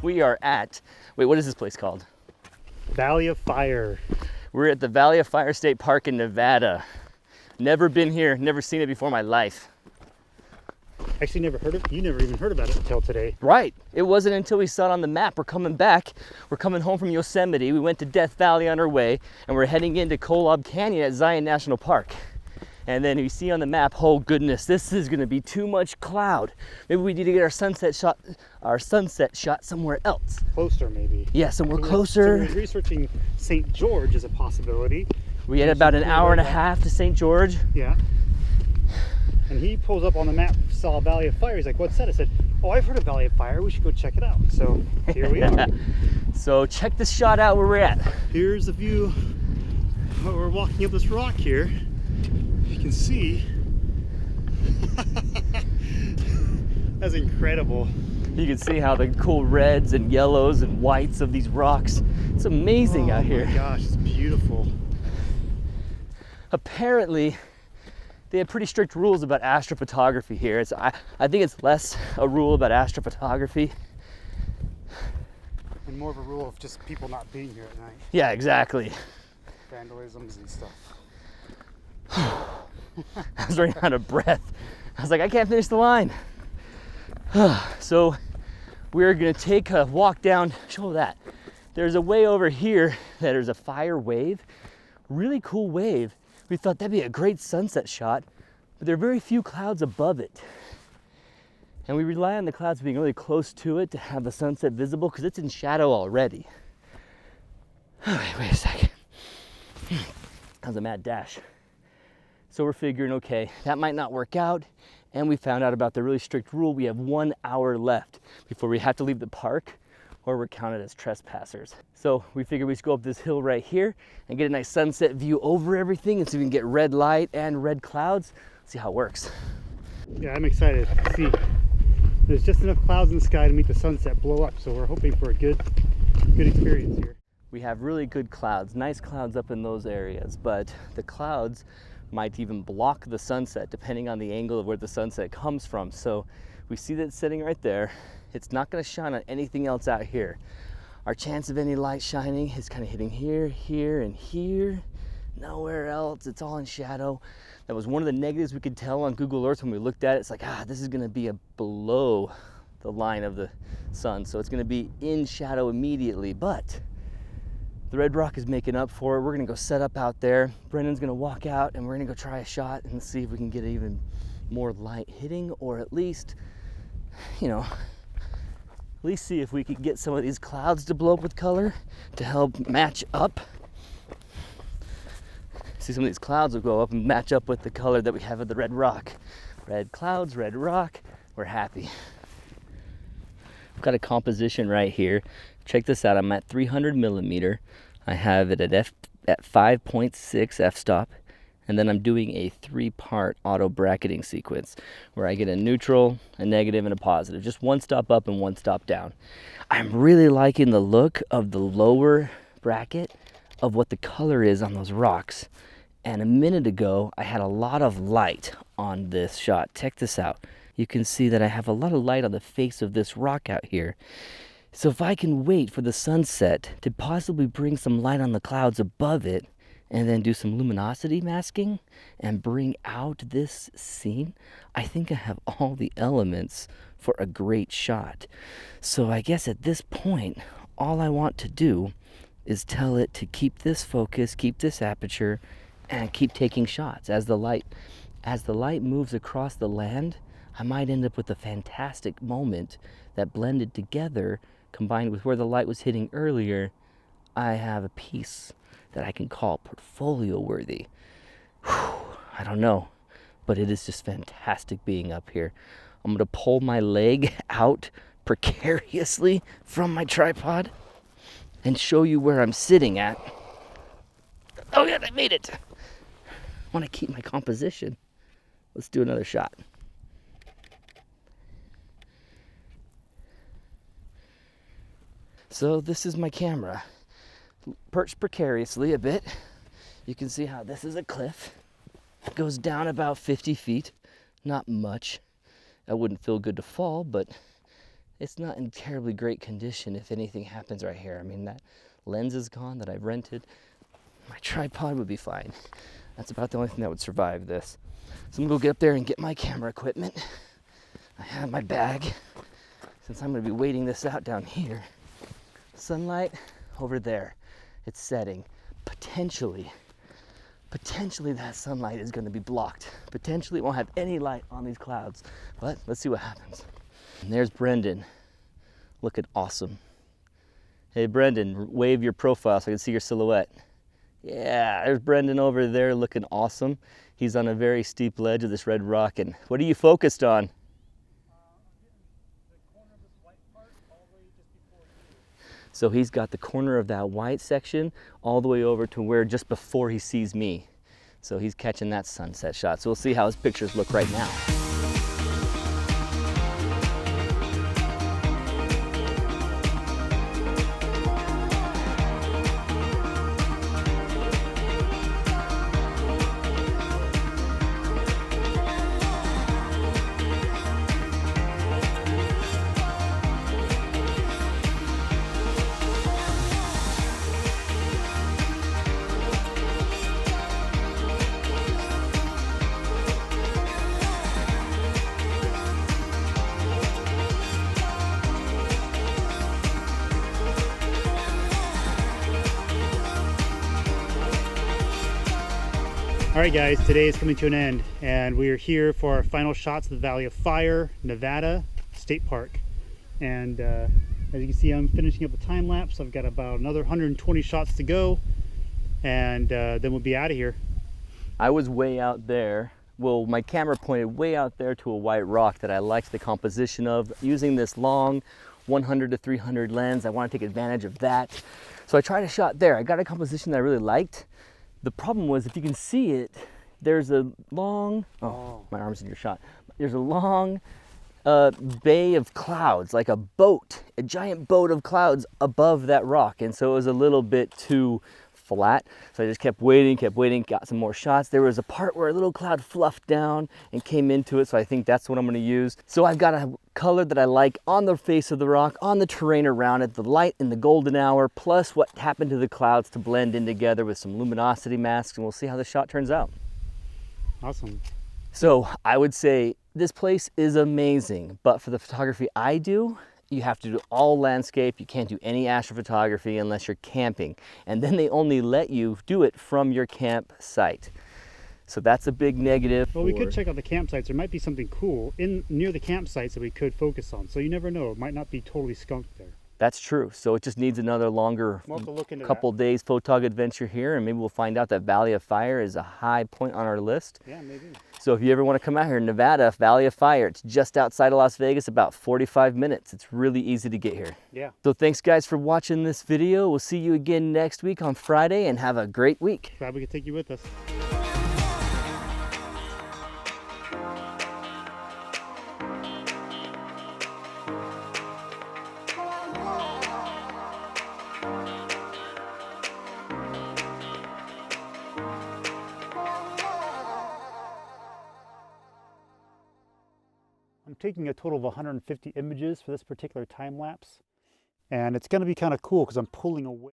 We are at, wait, what is this place called? Valley of Fire. We're at the Valley of Fire State Park in Nevada. Never been here, never seen it before in my life. Actually never heard of it. You never even heard about it until today. Right. It wasn't until we saw it on the map. We're coming back. We're coming home from Yosemite. We went to Death Valley on our way, and we're heading into Kolob Canyon at Zion National Park. And then you see on the map, oh goodness, this is gonna be too much cloud. Maybe we need to get our sunset shot somewhere else. Closer, maybe. Yeah, somewhere closer. So we're researching St. George as a possibility. We had about an hour and a half to St. George. Yeah. And he pulls up on the map, saw Valley of Fire. He's like, what's that? I said, oh, I've heard of Valley of Fire. We should go check it out. So here we are. So check this shot out where we're at. Here's the view. We're walking up this rock here. You can see. That's incredible. You can see how the cool reds and yellows and whites of these rocks. It's amazing out here. Oh my gosh, it's beautiful. Apparently, they have pretty strict rules about astrophotography here. I think it's less a rule about astrophotography. And more of a rule of just people not being here at night. Yeah, exactly. Vandalisms and stuff. I was running out of breath. I was like, I can't finish the line. So we're gonna take a walk down, show that. There's a way over here that there's a fire wave, really cool wave. We thought that'd be a great sunset shot, but there are very few clouds above it. And we rely on the clouds being really close to it to have the sunset visible because it's in shadow already. Wait a second. That was a mad dash. So we're figuring, okay, that might not work out. And we found out about the really strict rule. We have 1 hour left before we have to leave the park or we're counted as trespassers. So we figured we should go up this hill right here and get a nice sunset view over everything and so we can get red light and red clouds. See how it works. Yeah, I'm excited to see. There's just enough clouds in the sky to make the sunset blow up. So we're hoping for a good experience here. We have really good clouds, nice clouds up in those areas, but the clouds might even block the sunset depending on the angle of where the sunset comes from. So we see that it's sitting right there. It's not going to shine on anything else out here. Our chance of any light shining is kind of hitting here, here, and here. Nowhere else. It's all in shadow. That was one of the negatives we could tell on Google Earth when we looked at it. It's like, this is going to be below the line of the sun. So it's going to be in shadow immediately. But the red rock is making up for it. We're gonna go set up out there. Brendon's gonna walk out and we're gonna go try a shot and see if we can get even more light hitting, or at least, at least see if we could get some of these clouds to blow up with color to help match up. See, some of these clouds will go up and match up with the color that we have of the red rock. Red clouds, red rock, we're happy. I've got a composition right here. Check this out, I'm at 300 millimeter. I have it at 5.6 f-stop, and then I'm doing a 3-part auto bracketing sequence where I get a neutral, a negative, and a positive. Just 1 stop up and 1 stop down. I'm really liking the look of the lower bracket of what the color is on those rocks. And a minute ago, I had a lot of light on this shot. Check this out. You can see that I have a lot of light on the face of this rock out here. So if I can wait for the sunset to possibly bring some light on the clouds above it and then do some luminosity masking and bring out this scene, I think I have all the elements for a great shot. So I guess at this point, all I want to do is tell it to keep this focus, keep this aperture, and keep taking shots as the light as the light moves across the land, I might end up with a fantastic moment that blended together, combined with where the light was hitting earlier. I have a piece that I can call portfolio worthy. I don't know, but it is just fantastic being up here. I'm gonna pull my leg out precariously from my tripod and show you where I'm sitting at. Oh yeah, I made it. I want to keep my composition. Let's do another shot. So this is my camera, perched precariously a bit. You can see how this is a cliff. It goes down about 50 feet, not much. I wouldn't feel good to fall, but it's not in terribly great condition if anything happens right here. I mean, that lens is gone that I've rented. My tripod would be fine. That's about the only thing that would survive this. So I'm gonna go get up there and get my camera equipment. I have my bag, since I'm gonna be waiting this out down here. Sunlight over there, it's setting. Potentially that sunlight is gonna be blocked. Potentially it won't have any light on these clouds, but let's see what happens. And there's Brendon, looking awesome. Hey Brendon, wave your profile so I can see your silhouette. Yeah, there's Brendon over there looking awesome. He's on a very steep ledge of this red rock. And what are you focused on? So he's got the corner of that white section all the way over to where just before he sees me. So he's catching that sunset shot. So we'll see how his pictures look right now. All right guys, today is coming to an end and we are here for our final shots of the Valley of Fire, Nevada State Park. And as you can see, I'm finishing up the time lapse. I've got about another 120 shots to go and then we'll be out of here. I was way out there. Well, my camera pointed way out there to a white rock that I liked the composition of. Using this long 100 to 300 lens, I want to take advantage of that. So I tried a shot there. I got a composition that I really liked. The problem was, if you can see it, there's a long, my arm's in your shot. There's a long bay of clouds, like a boat, a giant boat of clouds above that rock. And so it was a little bit too flat. So I just kept waiting, got some more shots. There was a part where a little cloud fluffed down and came into it. So I think that's what I'm gonna use. So I've got a color that I like on the face of the rock, on the terrain around it, the light in the golden hour, plus what happened to the clouds to blend in together with some luminosity masks, and we'll see how the shot turns out. Awesome. So I would say this place is amazing, but for the photography I do, you have to do all landscape. You can't do any astrophotography unless you're camping. And then they only let you do it from your campsite. So that's a big negative. Well, we could check out the campsites. There might be something cool near the campsites that we could focus on. So you never know. It might not be totally skunked there. That's true. So it just needs another longer couple days photog adventure here, and maybe we'll find out that Valley of Fire is a high point on our list. Yeah, maybe. So if you ever want to come out here in Nevada, Valley of Fire, it's just outside of Las Vegas, about 45 minutes. It's really easy to get here. Yeah. So thanks guys for watching this video. We'll see you again next week on Friday, and have a great week. Glad we could take you with us. I'm taking a total of 150 images for this particular time lapse, and it's going to be kind of cool because I'm pulling away.